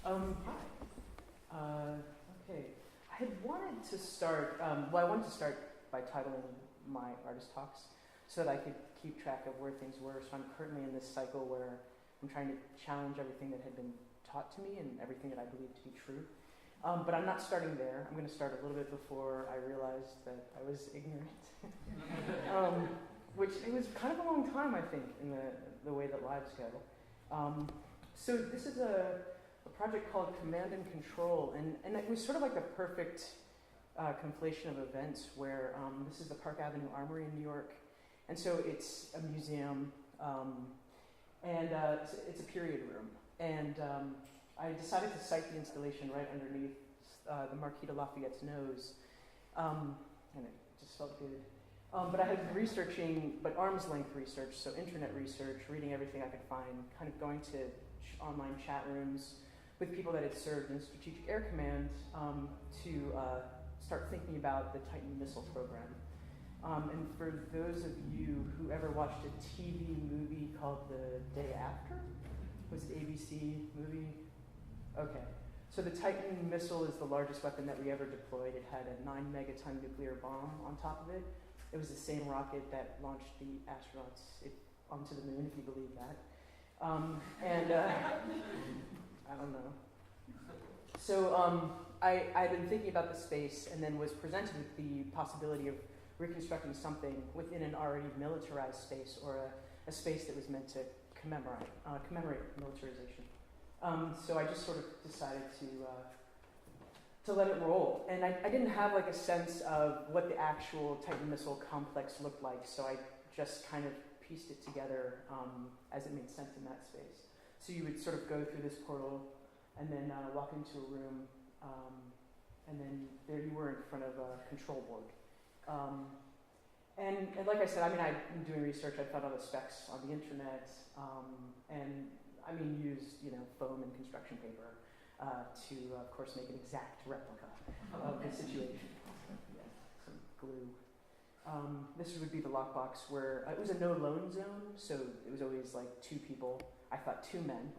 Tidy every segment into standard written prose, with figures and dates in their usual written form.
Hi. Okay. I had wanted to start, I wanted to start by titling my artist talks so that I could keep track of where things were. So I'm currently in this cycle where I'm trying to challenge everything that had been taught to me and everything that I believe to be true. But I'm not starting there. I'm going to start a little bit before I realized that I was ignorant. Which it was kind of a long time, I think, in the way that lives go. So this is a project called Command and Control, and it was sort of like the perfect conflation of events where this is the Park Avenue Armory in New York, and so it's a museum, and it's a period room, and I decided to site the installation right underneath the Marquis de Lafayette's nose, and it just felt good. But I had been researching, but arm's length research, so internet research, reading everything I could find, kind of going to online chat rooms with people that had served in Strategic Air Command to start thinking about the Titan missile program. And for those of you who ever watched a TV movie called The Day After, was it ABC movie? Okay. So the Titan missile is the largest weapon that we ever deployed. It had a 9 megaton nuclear bomb on top of it. It was the same rocket that launched the astronauts onto the moon, if you believe that. I don't know. So I'd been thinking about the space and then was presented with the possibility of reconstructing something within an already militarized space or a space that was meant to commemorate militarization. So I just sort of decided to let it roll. And I didn't have like a sense of what the actual Titan missile complex looked like, so I just kind of pieced it together as it made sense in that space. So you would sort of go through this portal and then walk into a room, and then there you were in front of a control board. And like I said, I mean, I've been doing research, I found all the specs on the internet, and I mean, used, foam and construction paper to, of course, make an exact replica of the situation. Yeah, some glue. This would be the lockbox where it was a no-loan zone, so it was always like two people. I thought two men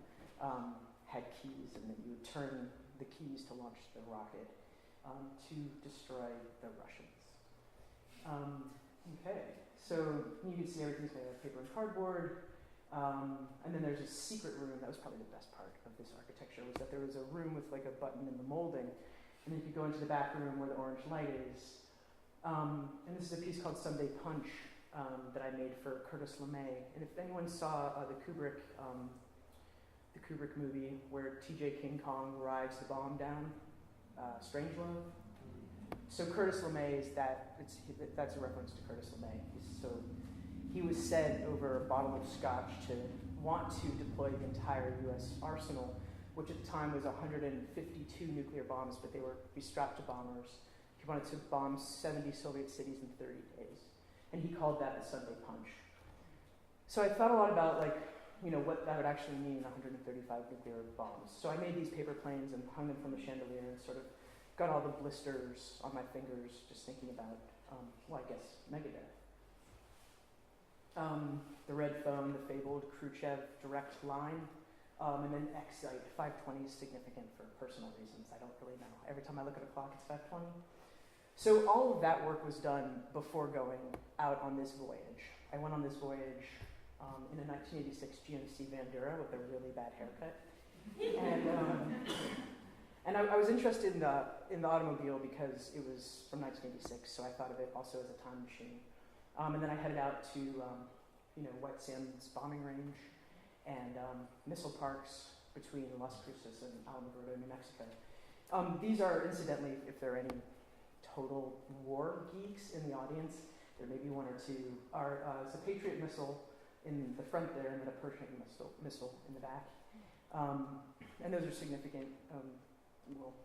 had keys, and then you would turn the keys to launch the rocket to destroy the Russians. Okay, so you can see everything's made out of paper and cardboard. And then there's a secret room. That was probably the best part of this architecture, was that there was a room with like a button in the molding, and then you could go into the back room where the orange light is. And this is a piece called Sunday Punch that I made for Curtis LeMay. And if anyone saw the Kubrick movie where T.J. King Kong rides the bomb down, Strangelove. So Curtis LeMay is that's a reference to Curtis LeMay. He was said over a bottle of scotch to want to deploy the entire U.S. arsenal, which at the time was 152 nuclear bombs, but they were be strapped to bombers. He wanted to bomb 70 Soviet cities in 30 days. And he called that the Sunday Punch. So I thought a lot about what that would actually mean, 135 nuclear bombs. So I made these paper planes and hung them from the chandelier and sort of got all the blisters on my fingers just thinking about, I guess, Megadeth. The red phone, the fabled Khrushchev direct line, and then Excite 520 is significant for personal reasons. I don't really know. Every time I look at a clock, it's 520. So all of that work was done before going out on this voyage. I went on this voyage in a 1986 GMC Bandura with a really bad haircut, and I was interested in the automobile because it was from 1986, so I thought of it also as a time machine. And then I headed out to, White Sands bombing range and missile parks between Las Cruces and Alamogordo, New Mexico. These are, incidentally, if there are any total war geeks in the audience, there may be one or two, it's a Patriot missile in the front there and then a Pershing missile in the back. And those are significant,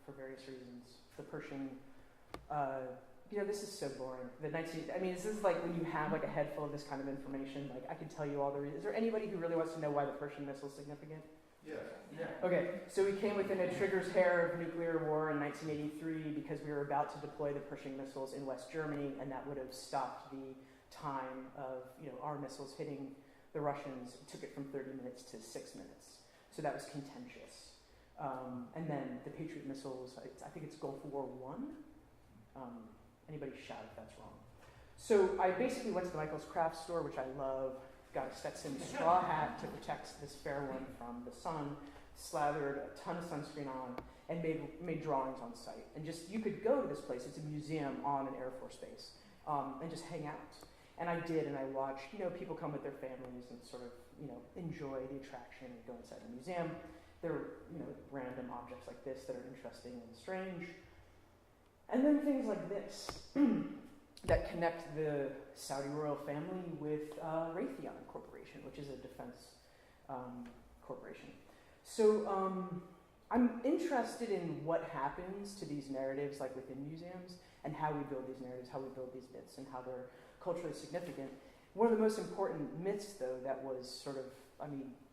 for various reasons. The Pershing, this is so boring. This is like when you have like a head full of this kind of information, like I could tell you all the reasons. Is there anybody who really wants to know why the Pershing missile is significant? Yeah. Okay, so we came within a trigger's hair of nuclear war in 1983 because we were about to deploy the Pershing missiles in West Germany, and that would have stopped the time of our missiles hitting the Russians. It took it from 30 minutes to 6 minutes. So that was contentious. And then the Patriot missiles, I think it's Gulf War I. Anybody shout if that's wrong. So I basically went to the Michael's Craft Store, which I love, got a Stetson straw hat to protect this fair one from the sun, slathered a ton of sunscreen on, and made drawings on site. And just, you could go to this place, it's a museum on an Air Force base, and just hang out. And I did, and I watched, people come with their families and sort of, enjoy the attraction and go inside the museum. There are, random objects like this that are interesting and strange. And then things like this that connect the Saudi royal family with Raytheon Corporation, which is a defense corporation. So I'm interested in what happens to these narratives, like within museums, and how we build these narratives, how we build these myths, and how they're culturally significant. One of the most important myths, though, that was sort of,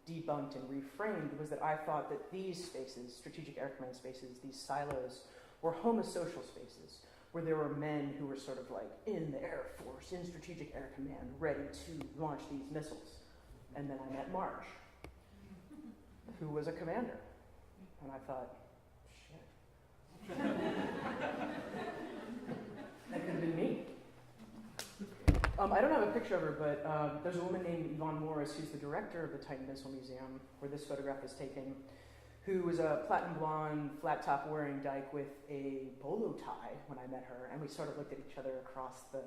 debunked and reframed was that I thought that these spaces, strategic air command spaces, these silos, were homosocial spaces, where there were men who were sort of like in the Air Force, in strategic air command, ready to launch these missiles. And then I met Marge, who was a commander. And I thought, shit. That could have been me. I don't have a picture of her, but there's a woman named Yvonne Morris, who's the director of the Titan Missile Museum, where this photograph was taken, who was a platinum blonde, flat top wearing dyke with a bolo tie when I met her, and we sort of looked at each other across the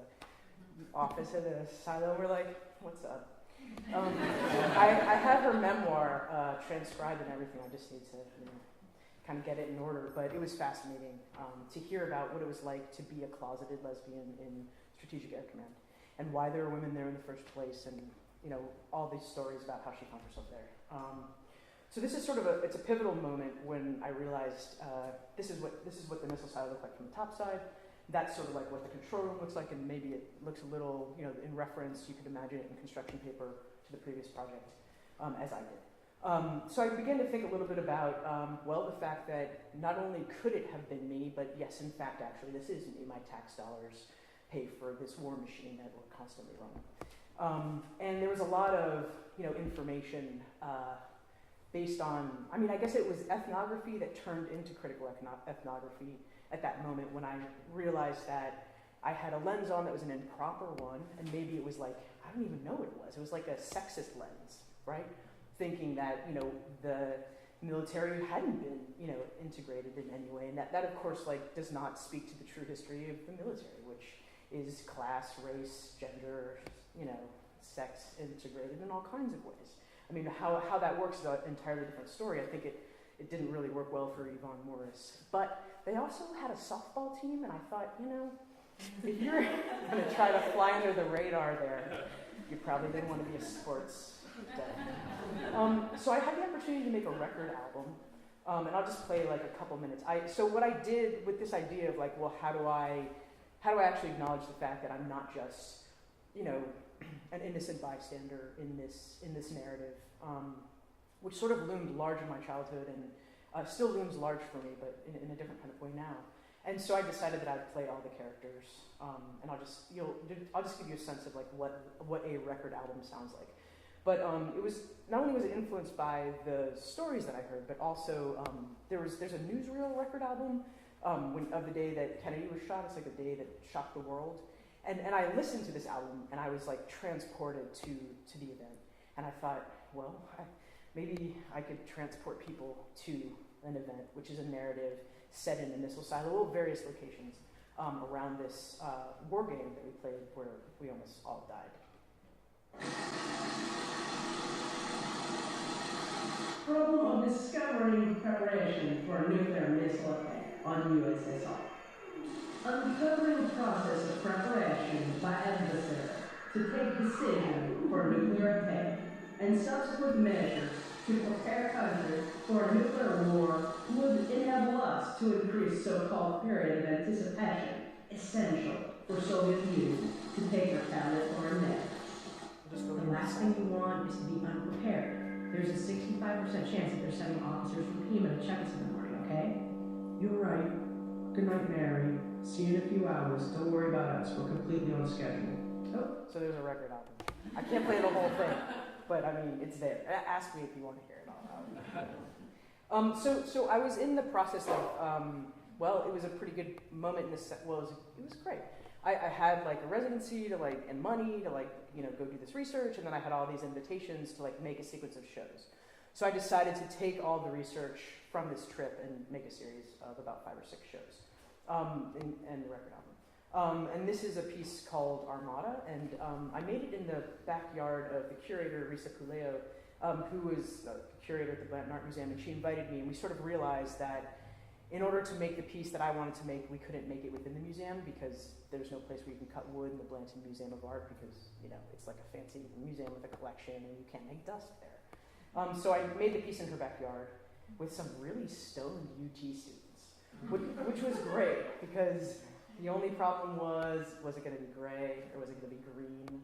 office of the silo, and we're like, what's up? I have her memoir transcribed and everything. I just need to kind of get it in order, but it was fascinating to hear about what it was like to be a closeted lesbian in Strategic Air Command, and why there were women there in the first place, and all these stories about how she found herself there. So this is sort of it's a pivotal moment when I realized this is what the missile silo looked like from the top side. That's sort of like what the control room looks like, and maybe it looks a little, in reference, you could imagine it in construction paper to the previous project, as I did. So I began to think a little bit about, the fact that not only could it have been me, but yes, in fact, actually, this is me. My tax dollars pay for this war machine that we're constantly running. And there was a lot of, information based on, I guess it was ethnography that turned into critical ethnography at that moment when I realized that I had a lens on that was an improper one, and maybe it was like, I don't even know what it was. It was like a sexist lens, right? Thinking that, the military hadn't been, integrated in any way, and that of course, does not speak to the true history of the military, which is class, race, gender, sex integrated in all kinds of ways. How that works is an entirely different story. I think it didn't really work well for Yvonne Morris. But they also had a softball team, and I thought, if you're going to try to fly under the radar there, you probably didn't want to be a sports dad. So I had the opportunity to make a record album, and I'll just play a couple minutes. So what I did with this idea of how do I actually acknowledge the fact that I'm not just, an innocent bystander in this narrative, which sort of loomed large in my childhood and still looms large for me, but in a different kind of way now. And so I decided that I'd play all the characters, and I'll just give you a sense of what a record album sounds like. But it was not only was it influenced by the stories that I heard, but also there's a newsreel record album of the day that Kennedy was shot. It's like a day that shocked the world. And I listened to this album, and I was transported to the event. And I thought, maybe I could transport people to an event, which is a narrative set in a missile silo, various locations around this war game that we played where we almost all died. Problem of discovering preparation for a nuclear missile attack on USSR. Uncovering the process of preparation by adversary to take decision for a nuclear attack and subsequent measures to prepare countries for a nuclear war would enable us to increase so-called period of anticipation essential for Soviet Union to take retaliatory for a net. The last thing you want is to be unprepared. There's a 65% chance that they're sending officers from Pima to check us in the morning, okay? You're right. Good night, Mary. See you in a few hours. Don't worry about us. We're completely on schedule. Oh, so there's a record album. I can't play the whole thing, but it's there. Ask me if you want to hear it So I was in the process of, well, it was a pretty good moment in this, well, it was great. I had like a residency to like, and money to like, go do this research, and then I had all these invitations to like make a sequence of shows. So I decided to take all the research from this trip and make a series of about 5 or 6 shows, and the record album. And this is a piece called Armada, and I made it in the backyard of the curator, Risa Puleo, who was a curator at the Blanton Art Museum, and she invited me, and we sort of realized that in order to make the piece that I wanted to make, we couldn't make it within the museum because there's no place where you can cut wood in the Blanton Museum of Art because, it's like a fancy museum with a collection and you can't make dust there. So I made the piece in her backyard with some really stoned UT students, which was great because the only problem was it going to be gray or was it going to be green?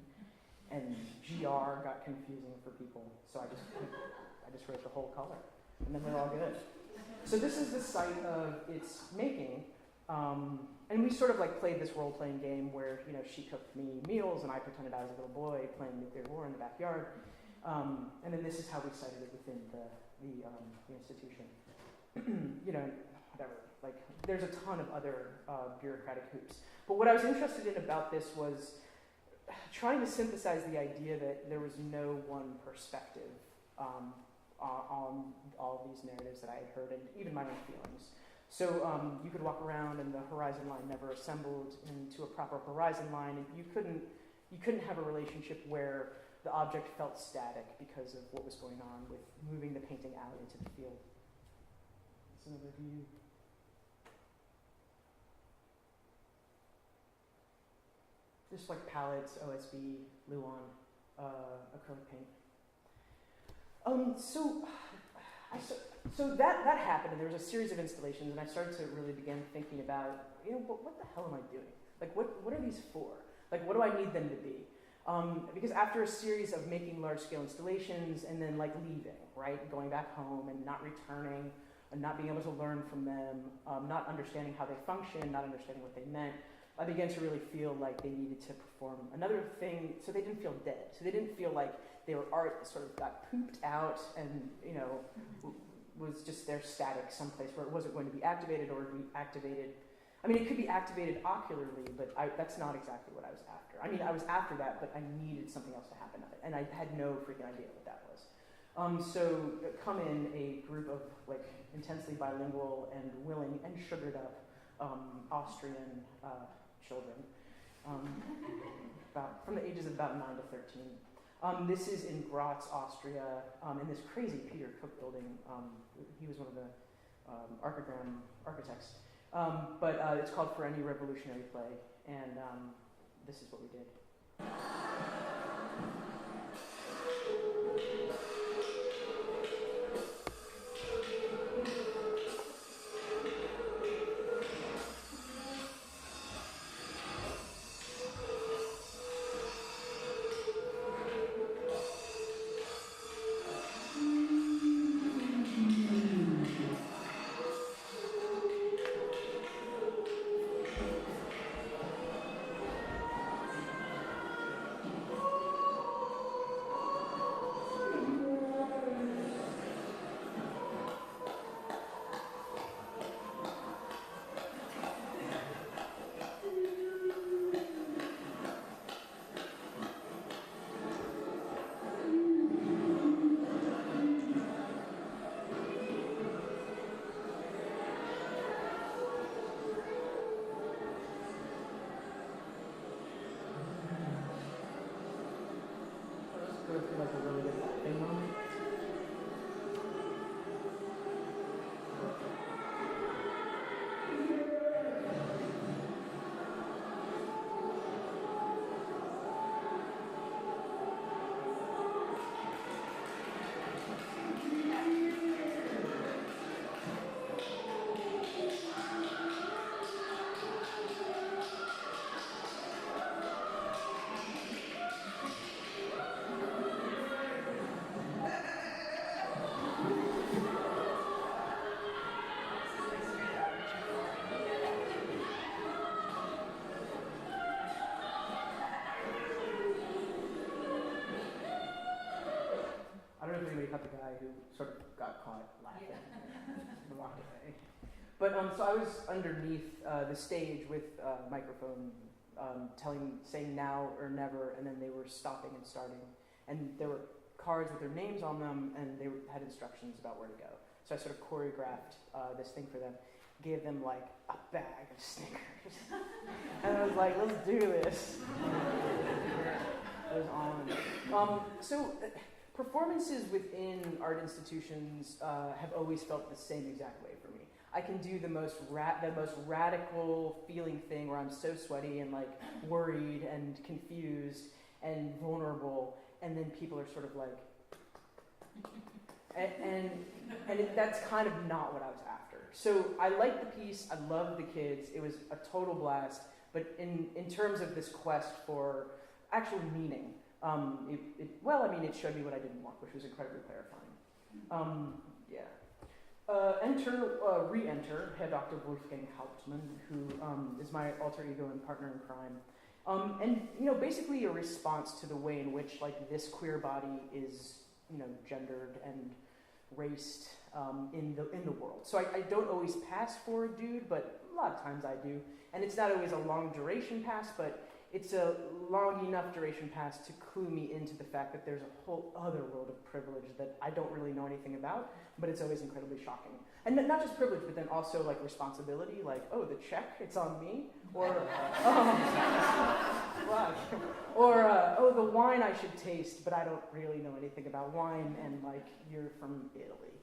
And GR got confusing for people, so I just wrote the whole color, and then they're all good. So this is the site of its making, and we sort of like played this role-playing game where she cooked me meals and I pretended I was a little boy playing nuclear war in the backyard, and then this is how we cited it within the institution. Whatever. Like there's a ton of other bureaucratic hoops, but what I was interested in about this was trying to synthesize the idea that there was no one perspective on all of these narratives that I had heard, and even my own feelings. So you could walk around, and the horizon line never assembled into a proper horizon line, and you couldn't have a relationship where the object felt static because of what was going on with moving the painting out into the field. That's another view. Just like palettes, OSB, Luan, acrylic paint. So that happened, and there was a series of installations, and I started to really begin thinking about, what the hell am I doing? Like, what are these for? Like, what do I need them to be? Because after a series of making large-scale installations and then, like, leaving, right, going back home and not returning, and not being able to learn from them, not understanding how they function, not understanding what they meant, I began to really feel like they needed to perform another thing, so they didn't feel dead. So they didn't feel like they were art that sort of got pooped out and, was just there static someplace where it wasn't going to be activated or be activated. I mean, it could be activated ocularly, but that's not exactly what I was after. I mean, I was after that, but I needed something else to happen of it, and I had no freaking idea what that was. So come in a group of, like, intensely bilingual and willing and sugared up Austrian children, from the ages of about 9 to 13. This is in Graz, Austria, in this crazy Peter Cook building. He was one of the architects. But it's called For Any Revolutionary Play, and this is what we did. Like a really good thing moment. I don't know if anybody caught the guy who sort of got caught laughing. But so I was underneath the stage with a microphone, saying now or never, and then they were stopping and starting, and there were cards with their names on them, and they had instructions about where to go. So I sort of choreographed this thing for them, gave them like a bag of Snickers, and I was like, let's do this. It was on. Performances within art institutions have always felt the same exact way for me. I can do the most radical feeling thing where I'm so sweaty and like worried and confused and vulnerable, and then people are sort of like, that's kind of not what I was after. So I liked the piece, I loved the kids, it was a total blast, but in terms of this quest for actual meaning, it showed me what I didn't want, which was incredibly clarifying. Re-enter Herr Dr. Wolfgang Hauptmann, who is my alter ego and partner in crime. And basically a response to the way in which like this queer body is, gendered and raced in the world. So I don't always pass for a dude, but a lot of times I do. And it's not always a long duration pass, but it's a long enough duration pass to clue me into the fact that there's a whole other world of privilege that I don't really know anything about, but it's always incredibly shocking. And not just privilege, but then also like responsibility, like, oh, the check, it's on me, or, oh, the wine I should taste, but I don't really know anything about wine, and like, you're from Italy.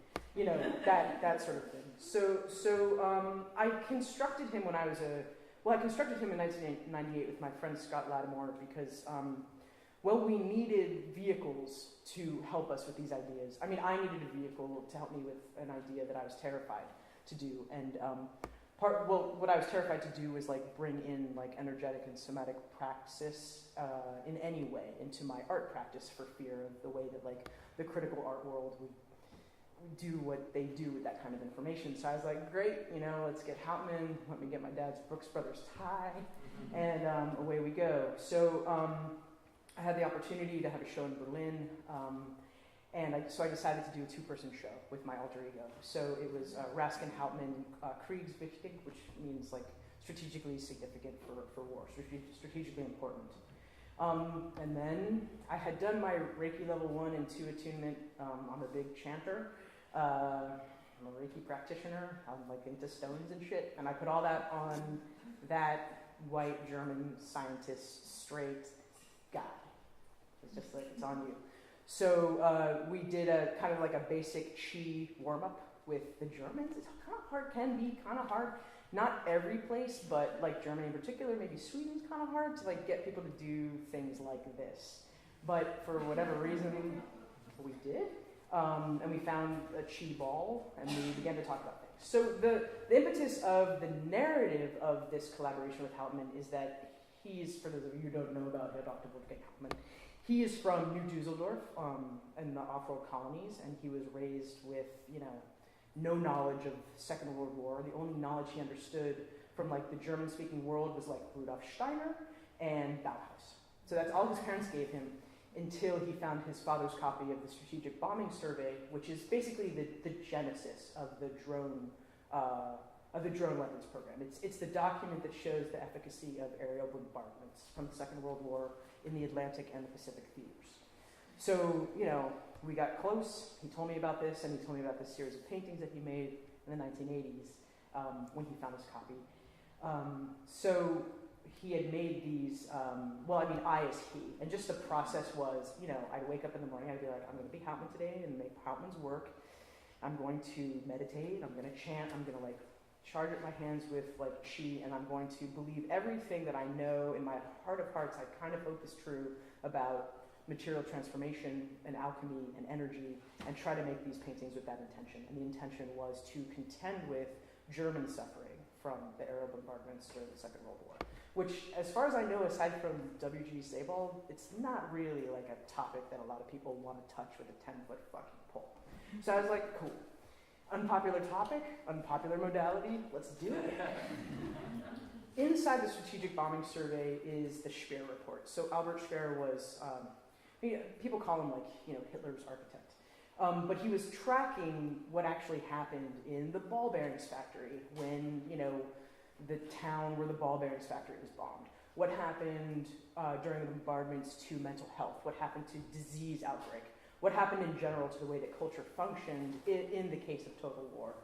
That sort of thing. So I constructed him I constructed him in 1998 with my friend Scott Lattimore because, we needed vehicles to help us with these ideas. I mean, I needed a vehicle to help me with an idea that I was terrified to do. And what I was terrified to do was like bring in like energetic and somatic praxis in any way into my art practice for fear of the way that like the critical art world would do what they do with that kind of information. So I was like, great, let's get Hauptmann, let me get my dad's Brooks Brothers tie, and away we go. So I had the opportunity to have a show in Berlin, so I decided to do a two-person show with my alter ego. So it was Raskin Hauptmann Kriegswichtig, which means like strategically significant for war, strategically important. And then I had done my Reiki level 1 and 2 attunement. I'm a big chanter. I'm a Reiki practitioner. I'm like into stones and shit. And I put all that on that white German scientist, straight guy. It's just like, it's on you. So we did a kind of like a basic chi warm-up with the Germans. It's kind of hard, can be kind of hard. Not every place, but like Germany in particular, maybe Sweden's kind of hard to like get people to do things like this. But for whatever reason, we did. And we found a chi ball, and we began to talk about things. So the impetus of the narrative of this collaboration with Hauptmann is that he's, for those of you who don't know about Dr. Wolfgang Hauptmann, he is from New Dusseldorf in the off-world colonies, and he was raised with, no knowledge of Second World War. The only knowledge he understood from like the German-speaking world was like Rudolf Steiner and Bauhaus. So that's all his parents gave him until he found his father's copy of the Strategic Bombing Survey, which is basically the genesis of the drone weapons program. It's the document that shows the efficacy of aerial bombardments from the Second World War in the Atlantic and the Pacific theaters. So, we got close. He told me about this, and he told me about this series of paintings that he made in the 1980s when he found his copy. So he had made these, I as he, and just the process was, I'd wake up in the morning, I'd be like, I'm going to be Hauptmann today and make Hauptmann's work. I'm going to meditate, I'm going to chant, I'm going to like charge up my hands with like chi, and I'm going to believe everything that I know in my heart of hearts I kind of hope is true about material transformation and alchemy and energy, and try to make these paintings with that intention. And the intention was to contend with German suffering from the aerial bombardments during the Second World War, which, as far as I know, aside from W.G. Sebald, it's not really like a topic that a lot of people want to touch with a 10-foot fucking pole. So I was like, cool. Unpopular topic, unpopular modality, let's do it. Inside the Strategic Bombing Survey is the Speer Report. So Albert Speer was, people call him like, Hitler's architect. But he was tracking what actually happened in the ball bearings factory when, the town where the ball bearings factory was bombed. What happened during the bombardments to mental health? What happened to disease outbreak? What happened in general to the way that culture functioned in the case of total war?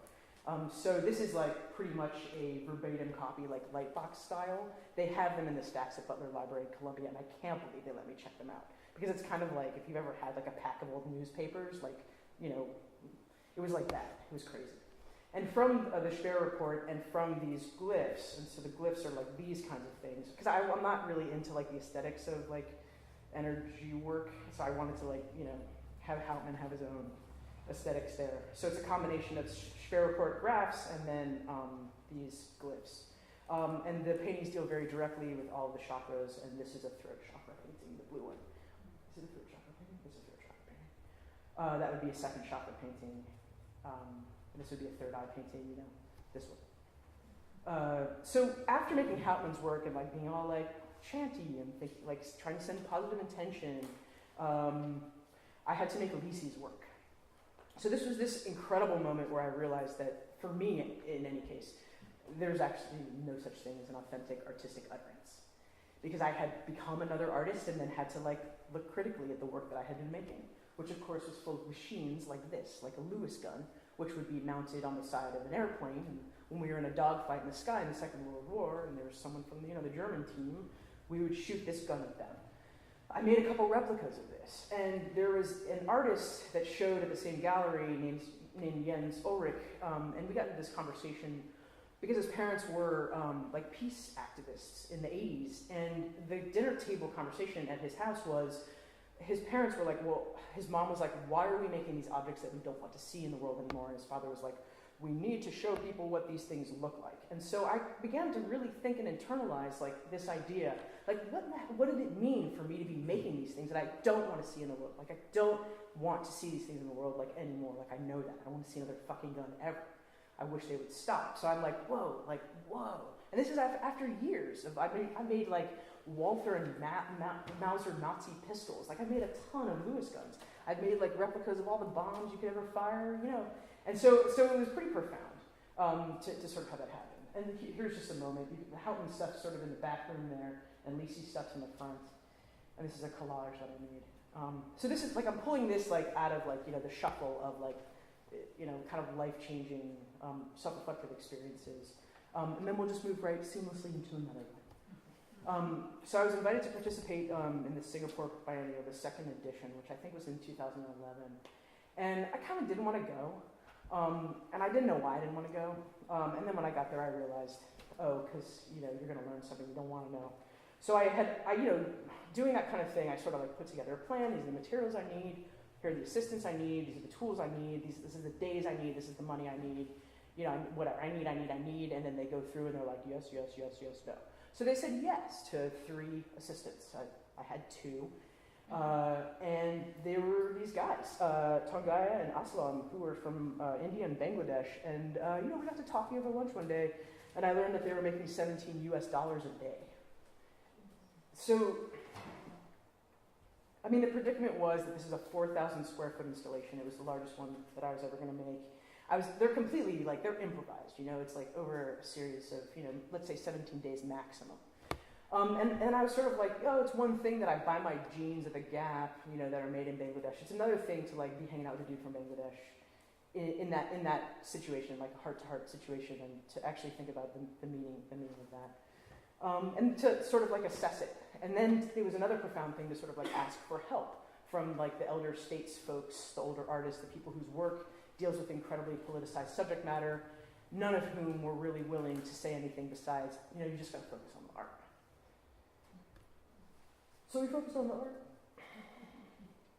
So this is like pretty much a verbatim copy, like Lightbox style. They have them in the stacks at Butler Library in Columbia, and I can't believe they let me check them out. Because it's kind of like if you've ever had like a pack of old newspapers, like, it was like that. It was crazy. And from the Speer report and from these glyphs, and so the glyphs are like these kinds of things, because I'm not really into like the aesthetics of like energy work, so I wanted to like, have Houtman have his own aesthetics there. So it's a combination of Speer report graphs and then these glyphs. And the paintings deal very directly with all of the chakras, and this is a throat chakra painting, the blue one. Is it a throat chakra painting? It's a throat chakra painting. That would be a second chakra painting. And this would be a third eye painting, this one. So after making Houtman's work and like being all like chanty and like trying to send positive intention, I had to make Lisi's work. So this was this incredible moment where I realized that for me, in any case, there's actually no such thing as an authentic artistic utterance. Because I had become another artist and then had to like look critically at the work that I had been making, which of course was full of machines like this, like a Lewis gun, which would be mounted on the side of an airplane. And when we were in a dogfight in the sky in the Second World War, and there was someone from the German team, we would shoot this gun at them. I made a couple replicas of this, and there was an artist that showed at the same gallery named Jens Ulrich, and we got into this conversation because his parents were like peace activists in the 80s, and the dinner table conversation at his house was, his parents were like, well, his mom was like, why are we making these objects that we don't want to see in the world anymore? And his father was like, we need to show people what these things look like. And so I began to really think and internalize like this idea, like what did it mean for me to be making these things that I don't want to see in the world? Like I don't want to see these things in the world like anymore. Like I know that. I don't want to see another fucking gun ever. I wish they would stop. So I'm like, whoa. And this is after years of, I made like Walther and Mauser Nazi pistols. Like I made a ton of Lewis guns. I've made like replicas of all the bombs you could ever fire, And so it was pretty profound to sort of have that happen. And here's just a moment. Houtman stuff's sort of in the back room there, and Lisi stuff's in the front. And this is a collage that I made. So this is like, I'm pulling this like out of like, the shuffle of like, kind of life-changing, self-reflective experiences. And then we'll just move right seamlessly into another one. So I was invited to participate in the Singapore Biennial, the second edition, which I think was in 2011. And I kind of didn't want to go. And I didn't know why I didn't want to go. And then when I got there, I realized, because, you're going to learn something you don't want to know. So doing that kind of thing, I sort of like put together a plan. These are the materials I need. Here are the assistants I need. These are the tools I need. This is the days I need. This is the money I need. Whatever. I need. And then they go through and they're like, yes, no. So they said yes to 3 assistants. I had 2. And they were these guys, Tongaya and Aslam, who were from India and Bangladesh. And, we got to talking over lunch one day, and I learned that they were making $17 a day. So, the predicament was that this is a 4,000 square foot installation. It was the largest one that I was ever going to make. They're completely, they're improvised, it's like over a series of, let's say 17 days maximum. And I was sort of like, it's one thing that I buy my jeans at the Gap, that are made in Bangladesh. It's another thing to like be hanging out with a dude from Bangladesh in that situation, like a heart-to-heart situation, and to actually think about the meaning of that. And to sort of like assess it. And then there was another profound thing to sort of like ask for help from like the elder states folks, the older artists, the people whose work deals with incredibly politicized subject matter, none of whom were really willing to say anything besides, you just got to focus on the art. So we focused on the art,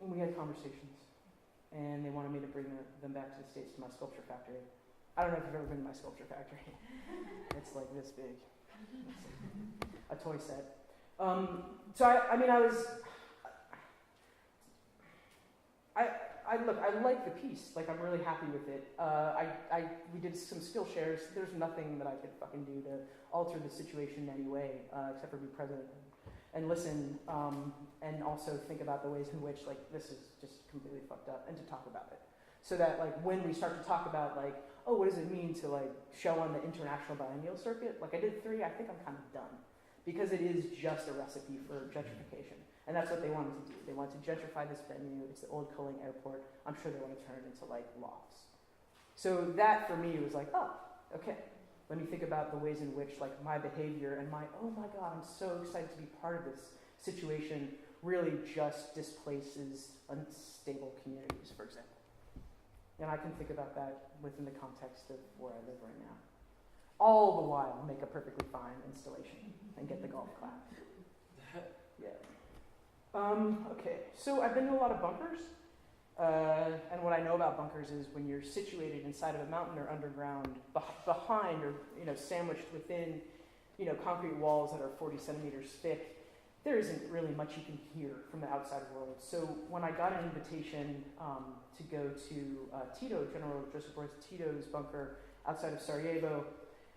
and we had conversations, and they wanted me to bring them back to the States to my sculpture factory. I don't know if you've ever been to my sculpture factory. It's like this big. It's a toy set. I like the piece. Like, I'm really happy with it. We did some skill shares. There's nothing that I could fucking do to alter the situation in any way, except for be present. and listen, and also think about the ways in which like this is just completely fucked up, and to talk about it, so that like when we start to talk about like, oh, what does it mean to like show on the international biennial circuit? Like I did 3, I think I'm kind of done, because it is just a recipe for gentrification, and that's what they wanted to do. They wanted to gentrify this venue. It's the old Culling Airport. I'm sure they want to turn it into like lofts. So that for me was like, oh, okay. Let me think about the ways in which like my behavior and my, oh my God, I'm so excited to be part of this situation, really just displaces unstable communities, for example. And I can think about that within the context of where I live right now. All the while make a perfectly fine installation and get the golf clap. Yeah. Okay, so I've been to a lot of bunkers. And what I know about bunkers is when you're situated inside of a mountain or underground, behind or sandwiched within concrete walls that are 40 centimeters thick, there isn't really much you can hear from the outside world. So when I got an invitation to go to Tito, General Joseph Broz Tito's bunker outside of Sarajevo,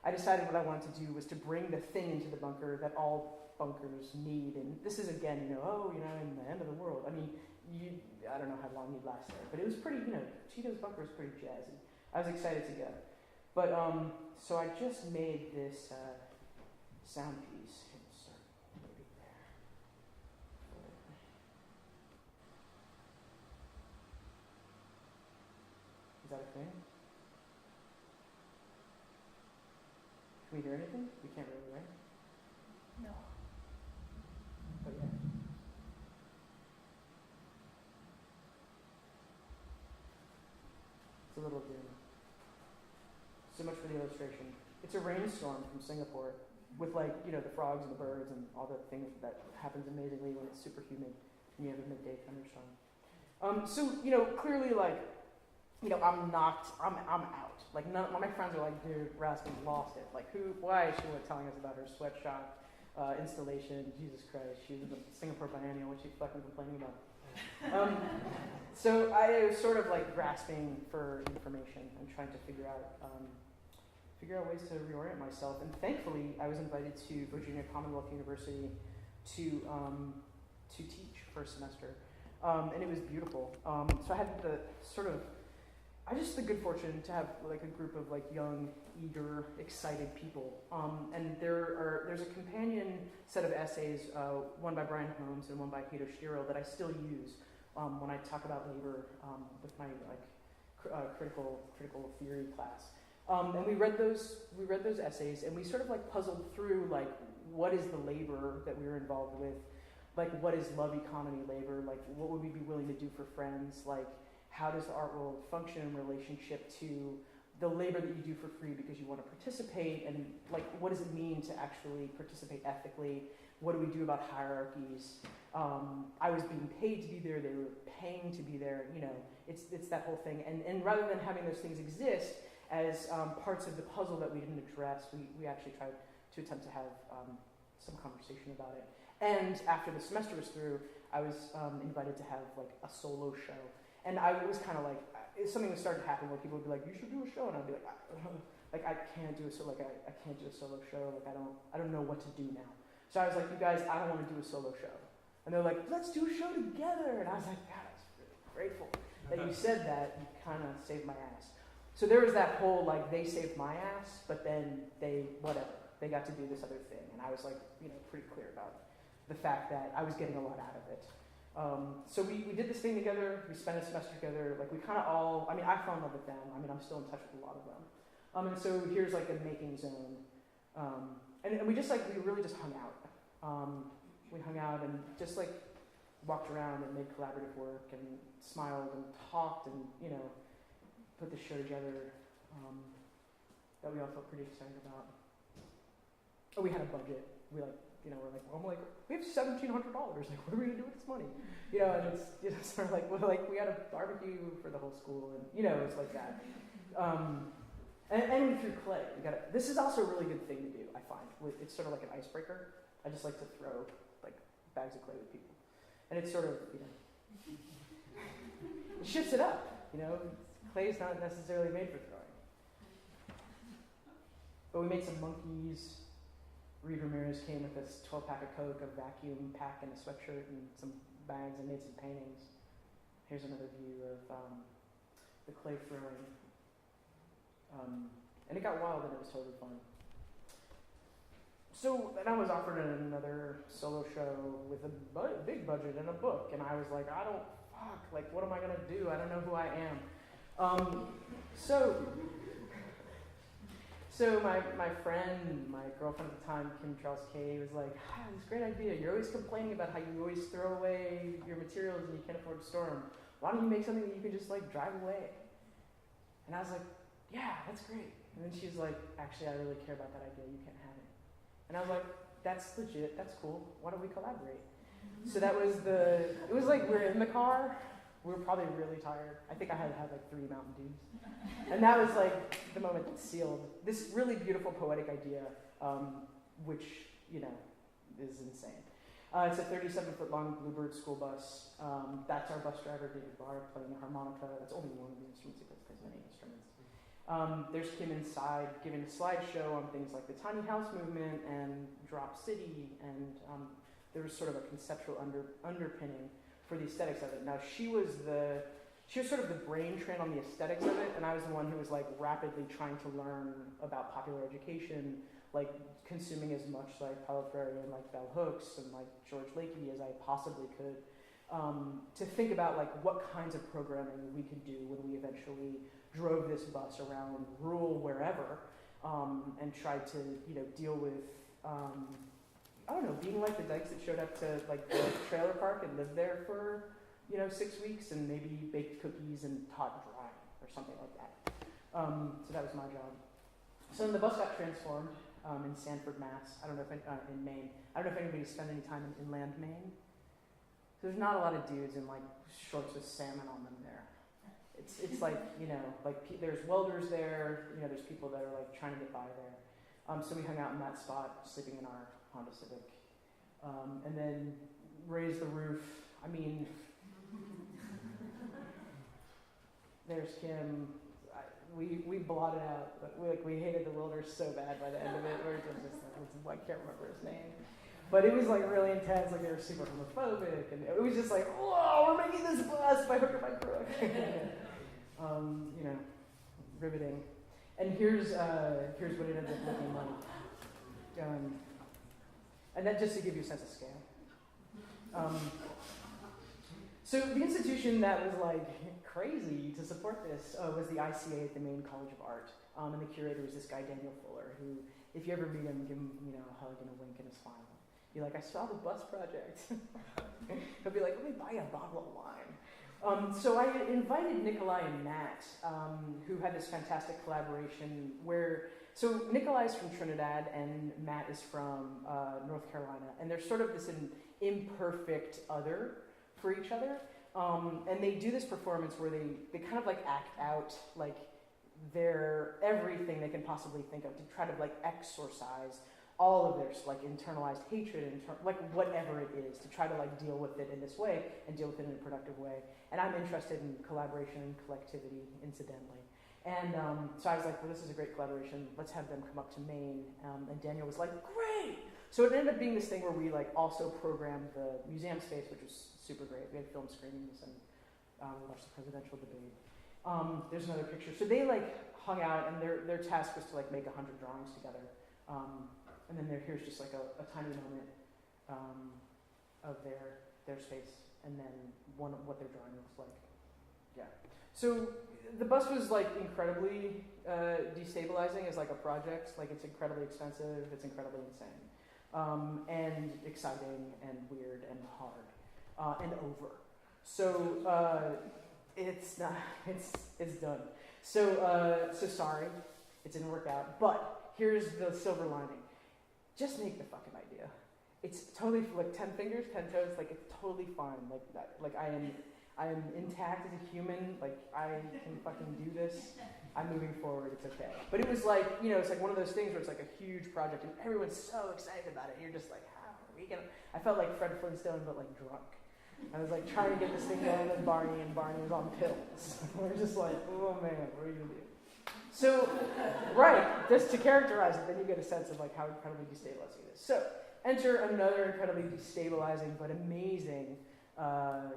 I decided what I wanted to do was to bring the thing into the bunker that all bunkers need. And this is again, in the end of the world. I mean, I don't know how long you'd last there, but it was pretty, Tito's bunker was pretty jazzy. I was excited to go. But, so I just made this sound piece. Start maybe there. Is that a thing? Can we hear anything? We can't really, right? No. But yeah. It's a little dim. So much for the illustration. It's a rainstorm from Singapore with the frogs and the birds and all the things that happens amazingly when it's super humid and you have a midday thunderstorm. Clearly I'm out. Like none of my friends are like, dude, Raskin's lost it. Like why is she telling us about her sweatshop installation? Jesus Christ, she was in the Singapore Biennial, what she fucking complaining about? So I was sort of like grasping for information and trying to figure out ways to reorient myself. And thankfully, I was invited to Virginia Commonwealth University to teach for a semester, and it was beautiful. So I had the good fortune to have like a group of like young, eager, excited people. And there's a companion set of essays, one by Brian Holmes and one by Peter Stirrell, that I still use when I talk about labor with my critical theory class. And we read those essays, and we sort of like puzzled through like what is the labor that we were involved with, like what is love economy labor, like what would we be willing to do for friends, like how does the art world function in relationship to the labor that you do for free because you want to participate, and like what does it mean to actually participate ethically? What do we do about hierarchies? I was being paid to be there, they were paying to be there, it's that whole thing. And rather than having those things exist as parts of the puzzle that we didn't address, we actually tried to attempt to have some conversation about it. And after the semester was through, I was invited to have like a solo show. And I was kind of like, something was starting to happen where people would be like, you should do a show, and I'd be like, I can't do a solo show, like I don't know what to do now. So I was like, you guys, I don't want to do a solo show. And they're like, let's do a show together. And I was like, God, I was really grateful that you said that. You kind of saved my ass. So there was that whole, like, they saved my ass, but then they got to do this other thing. And I was like, pretty clear about the fact that I was getting a lot out of it. So we did this thing together. We spent a semester together. Like, we kind of all, I fell in love with them. I'm still in touch with a lot of them. And so here's like a making zone. And we really just hung out. We hung out and just like walked around and made collaborative work and smiled and talked and, put the show together that we all felt pretty excited about. Oh, we had a budget. We we have $1,700. Like, what are we gonna do with this money? And it's sort of like, we had a barbecue for the whole school, and it's like that. And we threw clay. This is also a really good thing to do, I find. It's sort of like an icebreaker. I just like to throw like bags of clay with people, and it's sort of it shifts it up. Clay is not necessarily made for throwing. But we made some monkeys. Reed Ramirez came with this 12-pack of Coke, a vacuum pack, and a sweatshirt, and some bags, and made some paintings. Here's another view of the clay throwing. And it got wild, and it was totally fun. So then I was offered another solo show with a big budget and a book, and I was like, like, what am I gonna do? I don't know who I am. So my friend, my girlfriend at the time, Kim Charles Kay, was like, this great idea. You're always complaining about how you always throw away your materials and you can't afford to store them. Why don't you make something that you can just like drive away? And I was like, yeah, that's great. And then she's like, actually, I really care about that idea. You can't have it. And I was like, that's legit. That's cool. Why don't we collaborate? So that was it was like we were in the car. We were probably really tired. I think I had like 3 Mountain Dews. And that was like the moment that sealed this really beautiful poetic idea, which, is insane. It's a 37-foot long Bluebird school bus. That's our bus driver, David Bard, playing the harmonica. That's only one of the instruments. He plays many instruments. There's Kim inside giving a slideshow on things like the tiny house movement and Drop City, and there was sort of a conceptual underpinning for the aesthetics of it. Now she was sort of the brain trend on the aesthetics of it, and I was the one who was like rapidly trying to learn about popular education, like consuming as much like Paulo Freire and like bell hooks and like George Lakey as I possibly could, to think about like what kinds of programming we could do when we eventually drove this bus around rural wherever, and tried to deal with being like the dykes that showed up to like the trailer park and lived there for 6 weeks and maybe baked cookies and taught drawing or something like that. So that was my job. So then the bus got transformed in Sanford, Mass. I don't know if in Maine. I don't know if anybody's spent any time in inland Maine. So there's not a lot of dudes in like shorts with salmon on them there. It's like there's welders there. There's people that are like trying to get by there. So we hung out in that spot, sleeping in our Honda Civic, and then raised the roof. I mean, there's Kim. We blotted out. We hated the wilders so bad by the end of it. We were just like, I can't remember his name. But it was like really intense. Like they were super homophobic, and it was just like, whoa, we're making this bus by hook or by crook. Riveting. And here's what it ended up looking like. And that just to give you a sense of scale. So the institution that was like crazy to support this was the ICA at the Maine College of Art. And the curator was this guy, Daniel Fuller, who, if you ever meet him, give him a hug and a wink and a smile. Be like, I saw the bus project. He'll be like, let me buy you a bottle of wine. So I invited Nikolai and Matt, who had this fantastic collaboration so Nikolai's from Trinidad and Matt is from North Carolina, and they're sort of this imperfect other for each other. And they do this performance where they kind of like act out like their everything they can possibly think of to try to like exorcise all of their like internalized hatred, like whatever it is, to try to like deal with it in this way and deal with it in a productive way. And I'm interested in collaboration and collectivity, incidentally. And so I was like, well, this is a great collaboration. Let's have them come up to Maine. And Daniel was like, great! So it ended up being this thing where we like also programmed the museum space, which was super great. We had film screenings and we watched the presidential debate. There's another picture. So they like hung out, and their task was to like make 100 drawings together. And then here's just like a tiny moment of their space, and then what their drawing looks like. Yeah. So the bus was like incredibly destabilizing as like a project. Like it's incredibly expensive. It's incredibly insane, and exciting and weird and hard and over. So it's not. It's done. So sorry, it didn't work out. But here's the silver lining. Just make the fucking idea. It's totally like 10 fingers, 10 toes. Like it's totally fine. Like that. Like I am intact as a human. Like I can fucking do this. I'm moving forward. It's okay. But it was like it's like one of those things where it's like a huge project and everyone's so excited about it. And you're just like, how are we gonna? I felt like Fred Flintstone, but like drunk. I was like trying to get this thing going with Barney, and Barney was on pills. We're just like, oh man, what are you gonna do? So, right, just to characterize it, then you get a sense of like how incredibly destabilizing it is. So, enter another incredibly destabilizing but amazing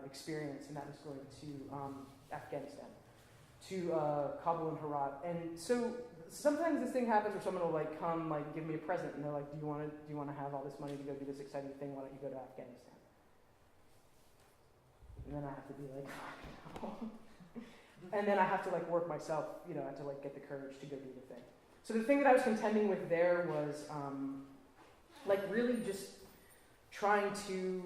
experience, and that was going to Afghanistan, to Kabul and Herat. And so sometimes this thing happens where someone will like come like give me a present, and they're like, do you want to have all this money to go do this exciting thing? Why don't you go to Afghanistan? And then I have to be like, no. And then I have to like work myself, I have to like get the courage to go do the thing. So the thing that I was contending with there was like really just trying to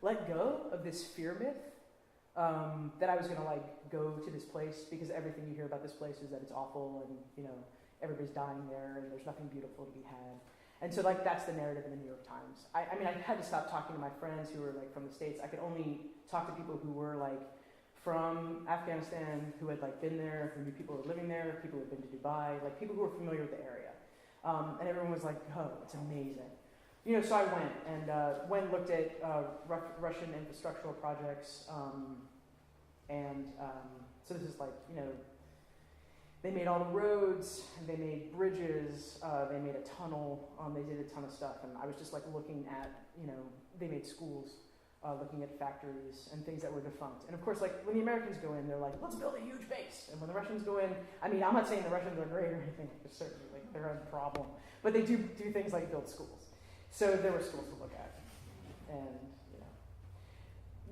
let go of this fear myth that I was going to like go to this place because everything you hear about this place is that it's awful and everybody's dying there and there's nothing beautiful to be had. And so like that's the narrative in the New York Times. I mean I had to stop talking to my friends who were like from the States. I could only talk to people who were like from Afghanistan, who had like been there, who knew people who were living there, people who had been to Dubai, like people who were familiar with the area. And everyone was like, oh, it's amazing. So I went and looked at Russian infrastructural projects. So this is like, they made all the roads, and they made bridges, they made a tunnel, they did a ton of stuff. And I was just like looking at, they made schools, looking at factories and things that were defunct. And of course, like when the Americans go in, they're like, let's build a huge base. And when the Russians go in, I mean, I'm not saying the Russians are great or anything, they're certainly like their own problem. But they do things like build schools. So there were schools to look at. And,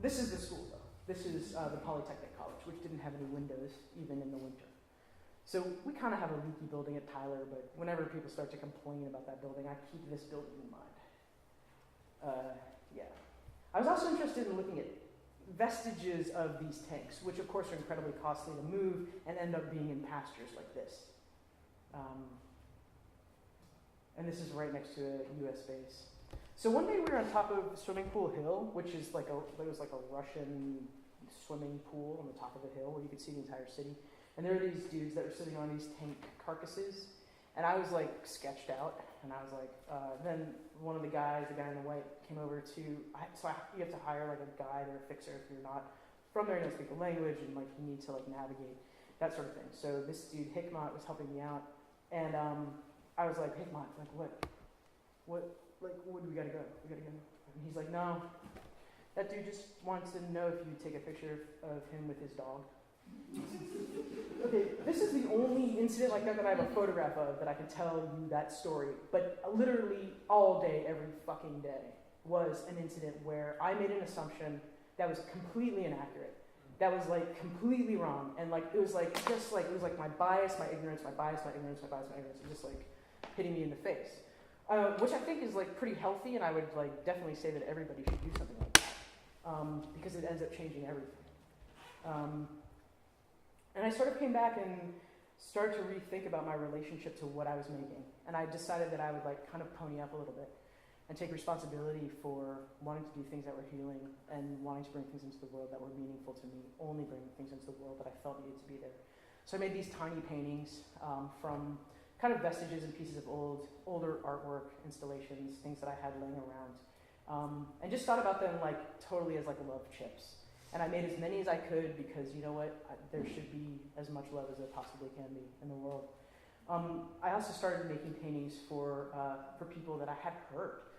this is the school though. This is the Polytechnic College, which didn't have any windows, even in the winter. So we kind of have a leaky building at Tyler, but whenever people start to complain about that building, I keep this building in mind. Yeah. I was also interested in looking at vestiges of these tanks, which of course are incredibly costly to move and end up being in pastures like this. And this is right next to a US base. So one day we were on top of Swimming Pool Hill, which is like it was like a Russian swimming pool on the top of a hill where you could see the entire city. And there were these dudes that were sitting on these tank carcasses. And I was like sketched out, and I was like, then one of the guys, the guy in the white, came over to, you have to hire like a guide or a fixer if you're not from there, you don't speak the language, and like you need to like navigate, that sort of thing. So this dude, Hikmat, was helping me out, and I was like, Hikmat, like what do we gotta go? We gotta go. And he's like, no, that dude just wants to know if you take a picture of him with his dog. Okay, this is the only incident like that I have a photograph of that I can tell you that story. But literally all day, every fucking day, was an incident where I made an assumption that was completely inaccurate. That was like completely wrong. And like it was like my bias, my ignorance, my bias, my ignorance, my bias, my ignorance, just like hitting me in the face. Which I think is like pretty healthy, and I would like definitely say that everybody should do something like that. Because it ends up changing everything. And I sort of came back and started to rethink about my relationship to what I was making. And I decided that I would like kind of pony up a little bit and take responsibility for wanting to do things that were healing and wanting to bring things into the world that were meaningful to me, only bringing things into the world that I felt needed to be there. So I made these tiny paintings from kind of vestiges and pieces of older artwork, installations, things that I had laying around. And just thought about them like totally as like love chips. And I made as many as I could because, you know what, there should be as much love as there possibly can be in the world. I also started making paintings for people that I had hurt,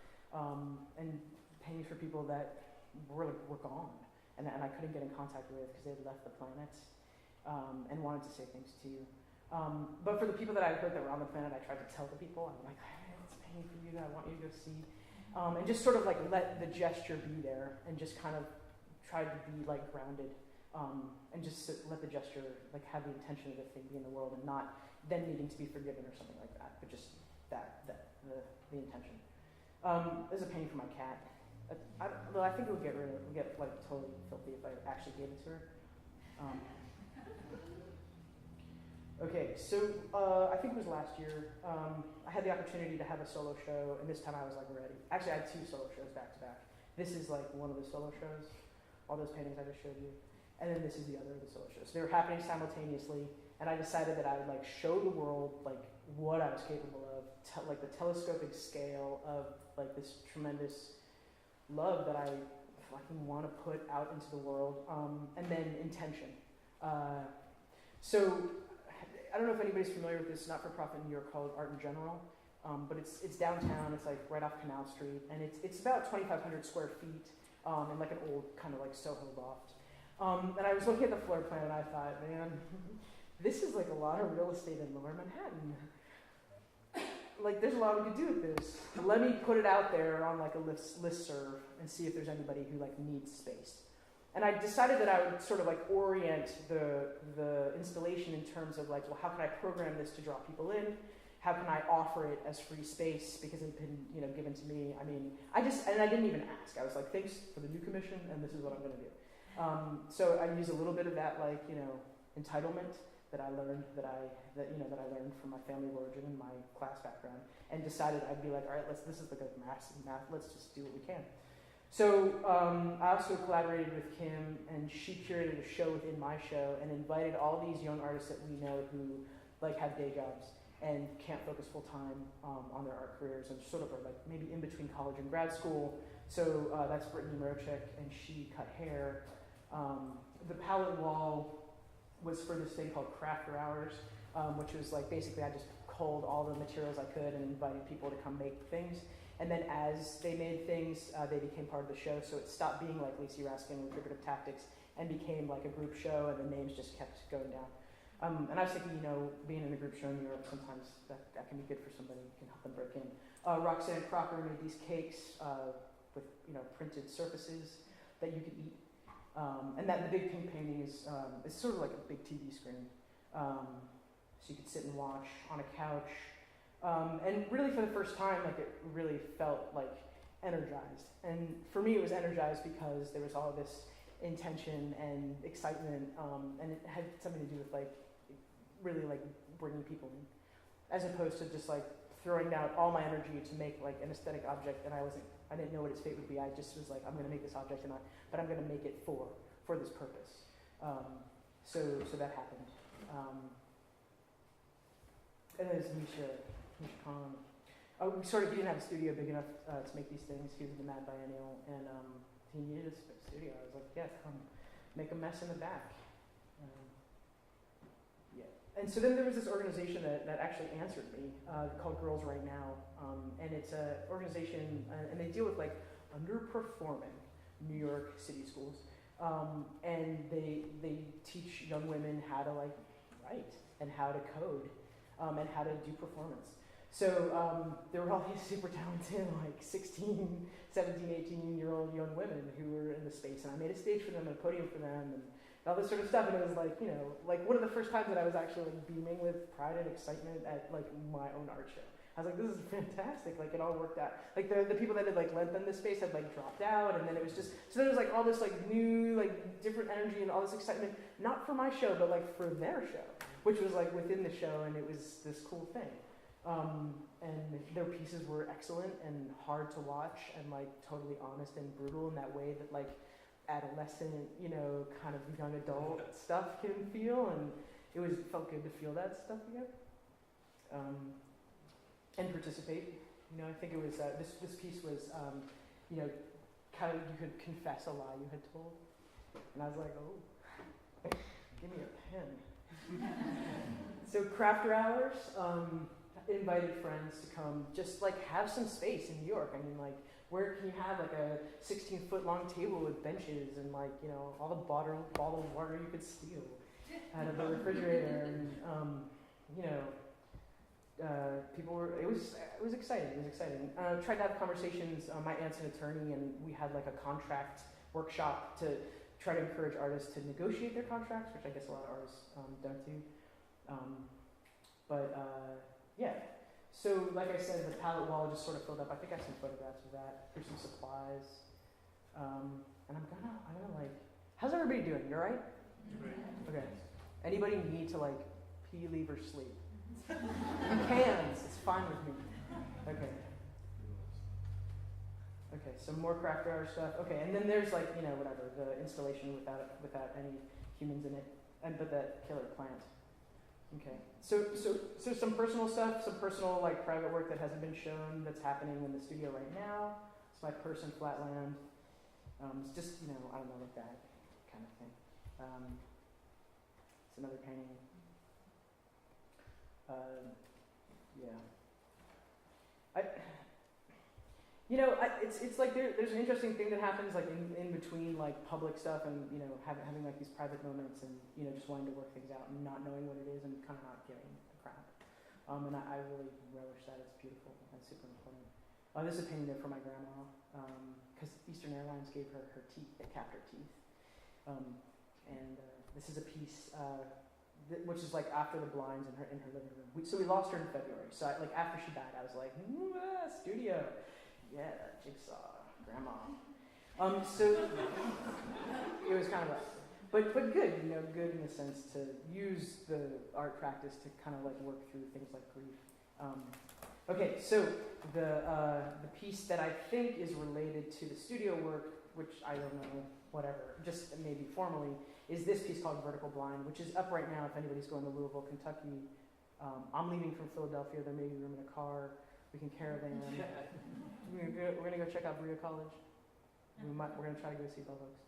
and paintings for people that were gone and I couldn't get in contact with because they had left the planet and wanted to say things to you. But for the people that I hurt that were on the planet, I tried to tell the people, I'm like, I have this painting for you that I want you to go see. And just sort of like let the gesture be there and just kind of tried to be like grounded and just let the gesture like have the intention of the thing be in the world and not then needing to be forgiven or something like that, but just the intention. There's a painting for my cat. I think it would get like totally filthy if I actually gave it to her. Okay, so I think it was last year. I had the opportunity to have a solo show, and this time I was like ready. Actually, I had 2 solo shows back to back. This is like one of the solo shows. All those paintings I just showed you. And then this is the other of the solo shows. They were happening simultaneously, and I decided that I would like show the world like what I was capable of, like the telescopic scale of like this tremendous love that I fucking want to put out into the world, and then intention. So I don't know if anybody's familiar with this not-for-profit in New York called Art in General, but it's downtown. It's like right off Canal Street, and it's about 2,500 square feet in like an old kind of like Soho loft. And I was looking at the floor plan, and I thought, man, this is like a lot of real estate in Lower Manhattan. Like, there's a lot we could do with this. Let me put it out there on like a listserv and see if there's anybody who like needs space. And I decided that I would sort of like orient the installation in terms of like, well, how can I program this to draw people in? How can I offer it as free space because it's been, you know, given to me? I mean, I didn't even ask. I was like, thanks for the new commission, and this is what I'm going to do. So I use a little bit of that, like, you know, entitlement that I learned that I learned from my family of origin and my class background, and decided I'd be like, all right, this is the good math. Let's just do what we can. So I also collaborated with Kim, and she curated a show within my show and invited all these young artists that we know who like have day jobs and can't focus full time on their art careers and sort of are like maybe in between college and grad school. So that's Brittany Mrochek, and she cut hair. The palette wall was for this thing called Crafter Hours, which was like basically I just culled all the materials I could and invited people to come make things. And then as they made things, they became part of the show. So it stopped being like Lisi Raskin with Figurative Tactics and became like a group show, and the names just kept going down. And I was thinking, you know, being in a group show in New York, sometimes that can be good for somebody, can help them break in. Roxanne Crocker made these cakes with, you know, printed surfaces that you could eat. And that the big pink painting is sort of like a big TV screen. So you could sit and watch on a couch. And really for the first time, like it really felt like energized. And for me, it was energized because there was all this intention and excitement, and it had something to do with like really like bringing people in, as opposed to just like throwing out all my energy to make like an aesthetic object, and I didn't know what its fate would be. I just was like, I'm going to make this object, but I'm going to make it for this purpose. So that happened. And then there's Misha Khan. We didn't have a studio big enough to make these things. He was the Mad Biennial, and he needed a studio. I was like, yeah, come make a mess in the back. Yeah. And so then there was this organization that actually answered me called Girls Right Now, and it's an organization, and they deal with like underperforming New York City schools, and they teach young women how to like write and how to code and how to do performance. So there were all these super talented, like 16, 17, 18-year-old young women who were in the space, and I made a stage for them and a podium for them and all this sort of stuff, and it was like, you know, like one of the first times that I was actually like beaming with pride and excitement at like my own art show. I was like, this is fantastic, like it all worked out. Like the people that had like lent them this space had like dropped out, and then it was just, so there was like all this like new, like different energy and all this excitement, not for my show, but like for their show, which was like within the show, and it was this cool thing. And their pieces were excellent and hard to watch and like totally honest and brutal in that way that like adolescent, you know, kind of young adult stuff can feel, and it felt good to feel that stuff again. And participate. You know, I think it was this piece was, you know, kind of you could confess a lie you had told, and I was like, oh, give me a pen. So Crafter Hours. Invited friends to come just like have some space in New York. I mean, like, where can you have like a 16-foot long table with benches and like, you know, all the bottled water you could steal out of the refrigerator, and you know, people were. It was exciting. It was exciting. Tried to have conversations. My aunt's an attorney, and we had like a contract workshop to try to encourage artists to negotiate their contracts, which I guess a lot of artists don't do. Yeah, so like I said, the palette wall just sort of filled up. I think I have some photographs of that. Here's some supplies. And I'm gonna like, how's everybody doing? You alright? Okay. Anybody need to like pee, leave, or sleep? You can, it's fine with me. Okay. Okay, some more Crafter Hour stuff. Okay, and then there's like, you know, whatever, the installation without any humans in it, but that killer plant. Okay, so some personal stuff, some personal like private work that hasn't been shown that's happening in the studio right now. It's my purse in Flatland. It's just, you know, I don't know, like that kind of thing. It's another painting. Yeah. It's like there's an interesting thing that happens like in between like public stuff and having like these private moments and just wanting to work things out and not knowing what it is and kind of not giving a crap. And I really relish that. It's beautiful and super important. This is a painting there for my grandma because Eastern Airlines gave her teeth. They capped her teeth. And this is a piece which is like after the blinds in her living room. So we lost her in February. So after she died, I was like, studio. Yeah, jigsaw, grandma. So it was kind of rough, but good, good in the sense to use the art practice to kind of like work through things like grief. Okay, so the piece that I think is related to the studio work, which I don't know, whatever, just maybe formally, is this piece called Vertical Blind, which is up right now if anybody's going to Louisville, Kentucky. I'm leaving from Philadelphia. There may be room in a car. We can caravan. We're going to go check out Berea College. We're going to try to go see Bell Hooks.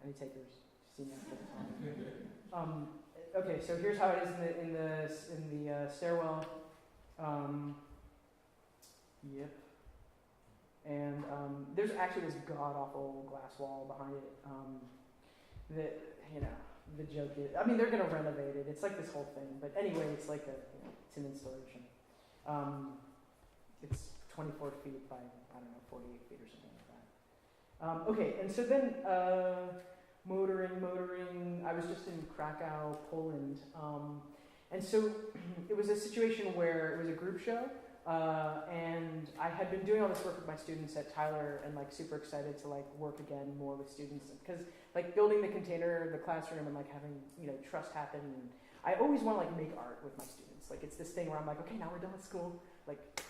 Any takers? See me after. Okay, so here's how it is in the stairwell. Yep. And there's actually this god-awful glass wall behind it that, the joke is, they're going to renovate it. It's like this whole thing. But anyway, it's like it's an installation. It's 24 feet by, 48 feet or something like that. Okay, and so then motoring. I was just in Krakow, Poland. And so it was a situation where it was a group show. And I had been doing all this work with my students at Tyler and super excited to work again more with students because building the container, the classroom, and having trust happen. And I always want to make art with my students. It's this thing where I'm okay, now we're done with school.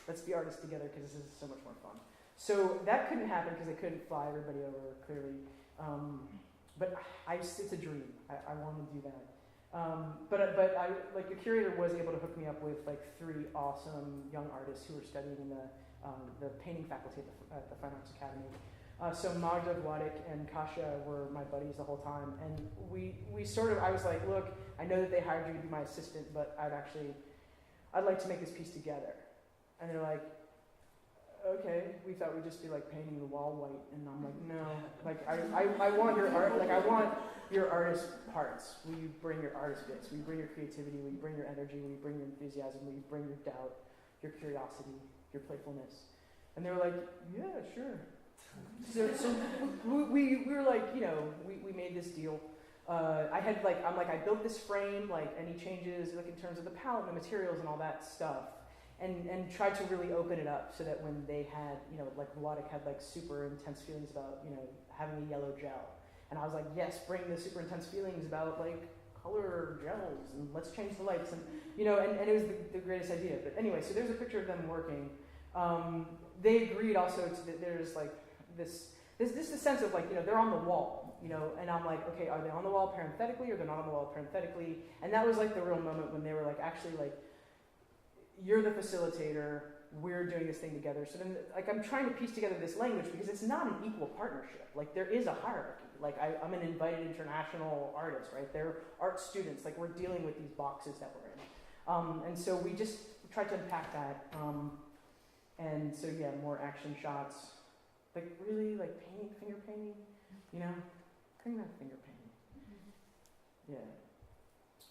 Let's be artists together because this is so much more fun. So that couldn't happen because I couldn't fly everybody over clearly. But it's a dream. I want to do that. But I the curator was able to hook me up with 3 awesome young artists who were studying in the painting faculty at the Fine Arts Academy. So Magda Władek and Kasia were my buddies the whole time, and I was like, look, I know that they hired you to be my assistant, but I'd like to make this piece together. And they're like, okay, we thought we'd just be painting the wall white, and I'm like, no, I want your art, I want your artist parts. Will you bring your artist bits? Will you bring your creativity? Will you bring your energy? Will you bring your enthusiasm? Will you bring your doubt, your curiosity, your playfulness? And they were like, yeah, sure. So we were we made this deal. I built this frame, any changes in terms of the palette and the materials and all that stuff. And tried to really open it up so that when they had, Władek had super intense feelings about, having a yellow gel. And I was like, yes, bring the super intense feelings about color gels and let's change the lights and and it was the greatest idea. But anyway, so there's a picture of them working. They agreed also to that there's this sense of they're on the wall, and I'm like, okay, are they on the wall parenthetically or they're not on the wall parenthetically? And that was the real moment when they were actually you're the facilitator, we're doing this thing together. So then, I'm trying to piece together this language because it's not an equal partnership. There is a hierarchy. I'm an invited international artist, right? They're art students. We're dealing with these boxes that we're in. And so we just tried to unpack that. And so, yeah, more action shots. Really, painting, finger painting, bring that finger painting. Yeah.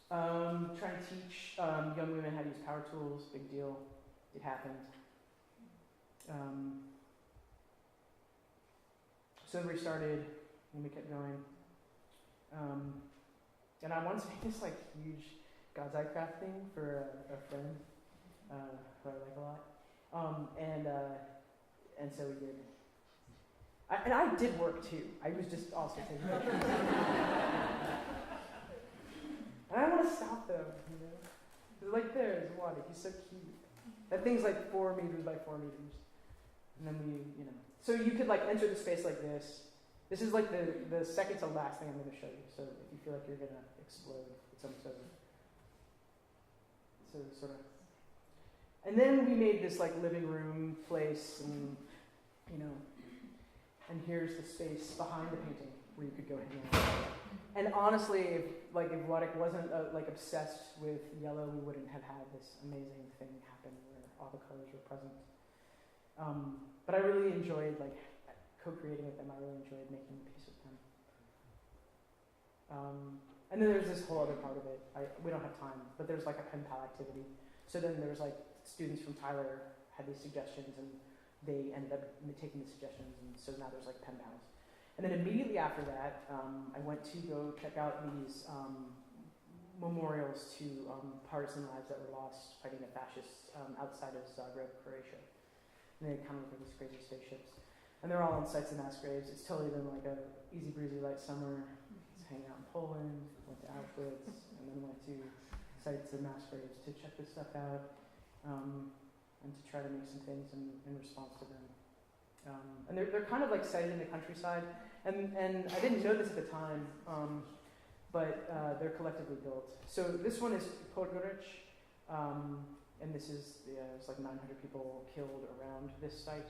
Trying to teach young women how to use power tools, big deal. It happened. So we started, and we kept going. And I wanted to make this huge God's Eye craft thing for a friend who I like a lot. And so we did. And I did work too. I was just also taking pictures. And I want to stop them, there's Władek, he's so cute. That thing's 4 meters by 4 meters. And then So you could enter the space like this. This is the second to last thing I'm going to show you. So if you feel like you're going to explode, it's almost over. So sort of. And then we made this living room place and and here's the space behind the painting, where you could go hang out. And honestly, if Władek wasn't obsessed with yellow, we wouldn't have had this amazing thing happen where all the colors were present. But I really enjoyed co-creating with them. I really enjoyed making a piece with them. And then there's this whole other part of it. We don't have time, but there's a pen pal activity. So then there's students from Tyler had these suggestions, and they ended up taking the suggestions, and so now there's pen pals. And then immediately after that, I went to go check out these memorials to partisan lives that were lost fighting the fascists outside of Zagreb, Croatia. And they kind of look like these crazy spaceships. And they're all on sites and mass graves. It's totally been a easy breezy light summer. Just hanging out in Poland, went to Auschwitz, and then went to sites and mass graves to check this stuff out, and to try to make some things in response to them. And they're kind of sited in the countryside, and I didn't know this at the time, but they're collectively built. So this one is Podgoric, and this is it's 900 people killed around this site.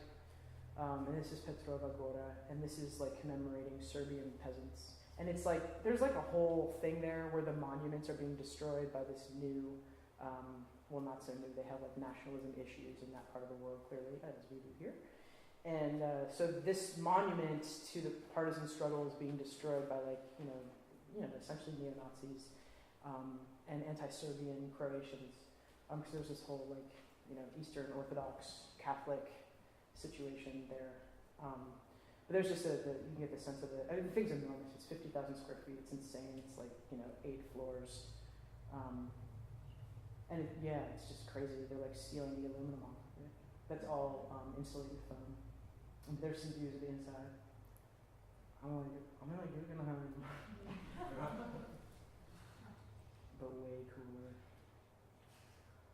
And this is Petrova Gora, and this is commemorating Serbian peasants. And it's there's a whole thing there where the monuments are being destroyed by this new, well, not so new, they have nationalism issues in that part of the world, clearly, as we do here. And so this monument to the partisan struggle is being destroyed by essentially neo-Nazis and anti-Serbian Croatians. Because there's this whole Eastern Orthodox Catholic situation there. But there's just you can get the sense of it. I mean, the thing's enormous. It's 50,000 square feet. It's insane. It's 8 floors. And it's just crazy. They're sealing the aluminum off of it. That's all insulated foam. And there's some views of the inside. I'm like, you're gonna have but way cooler.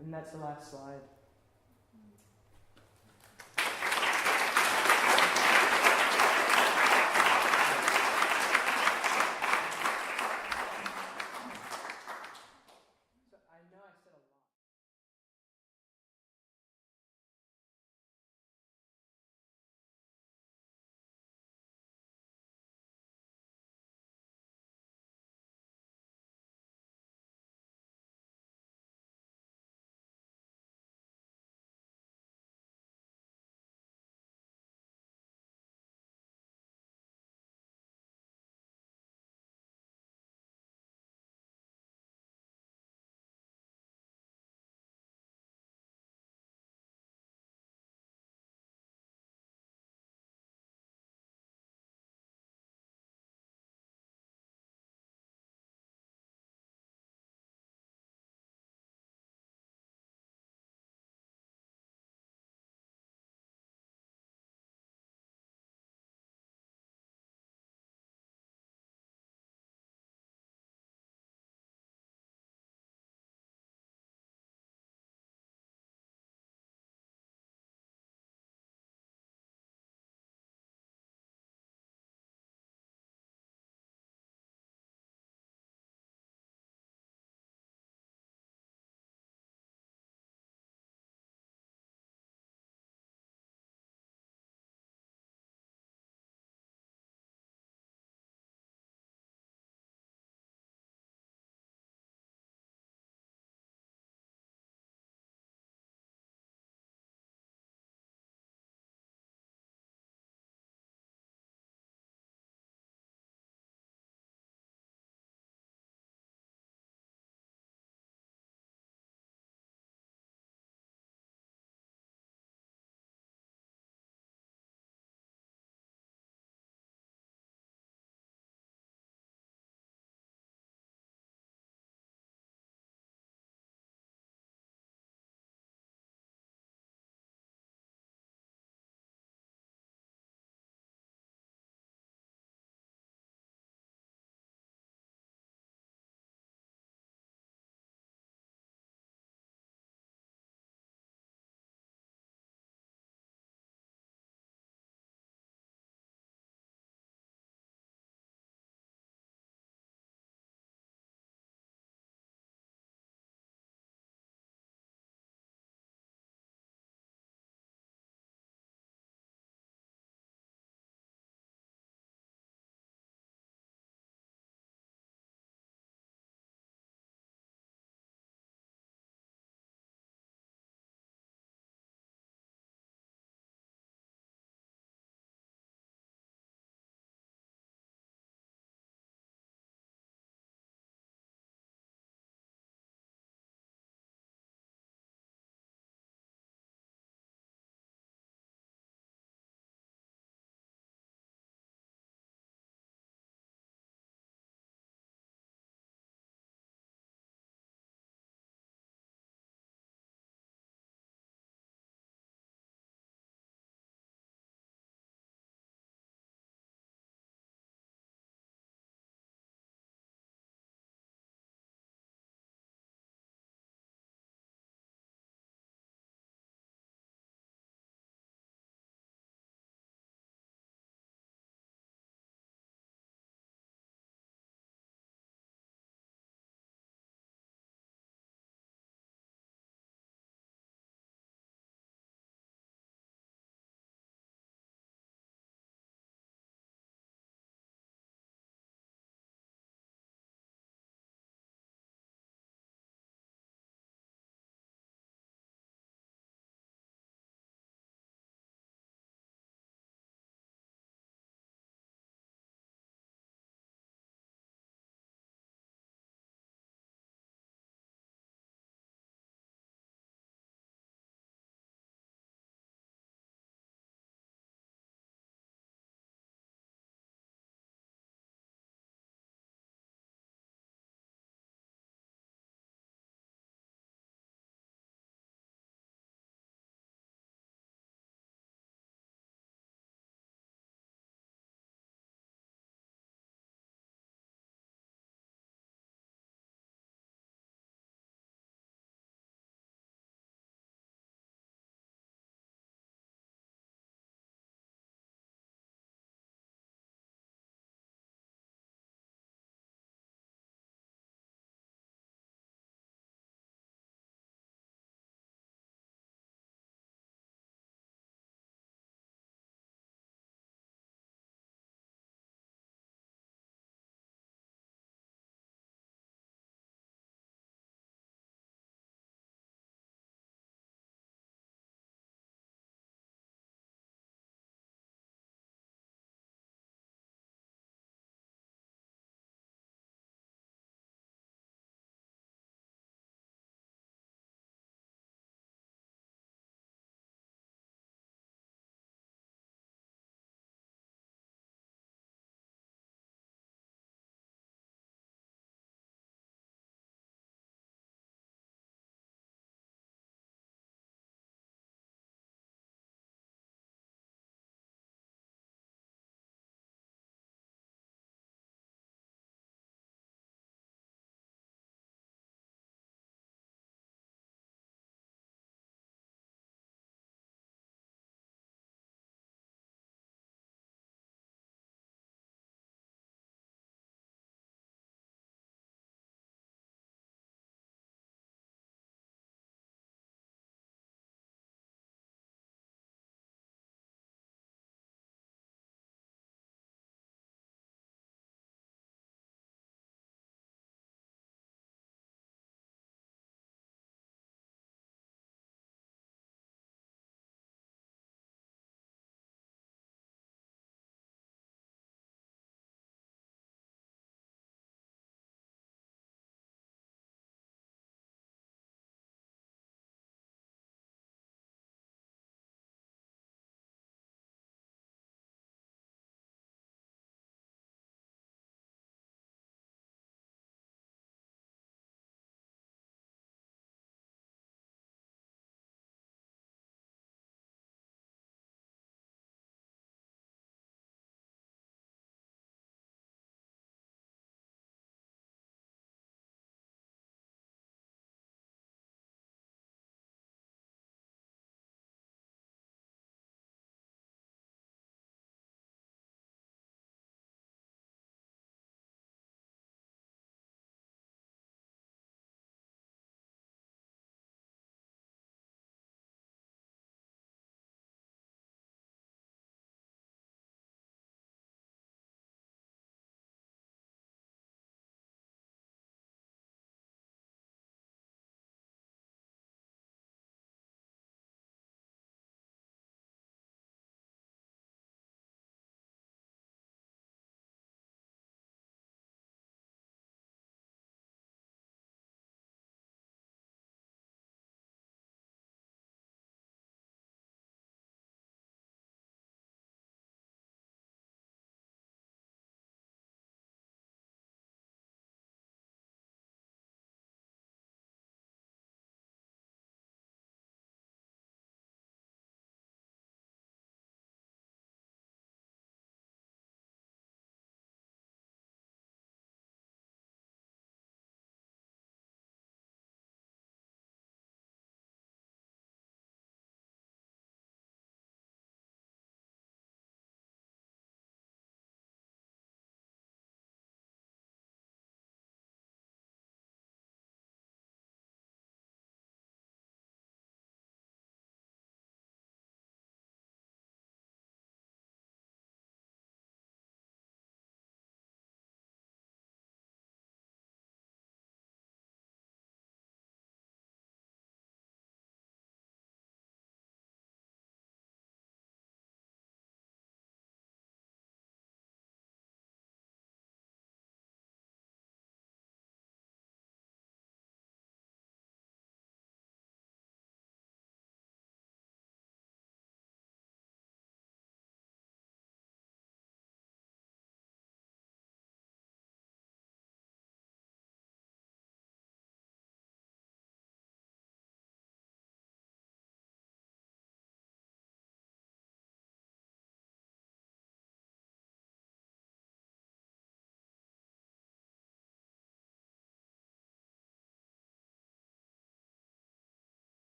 And that's the last slide.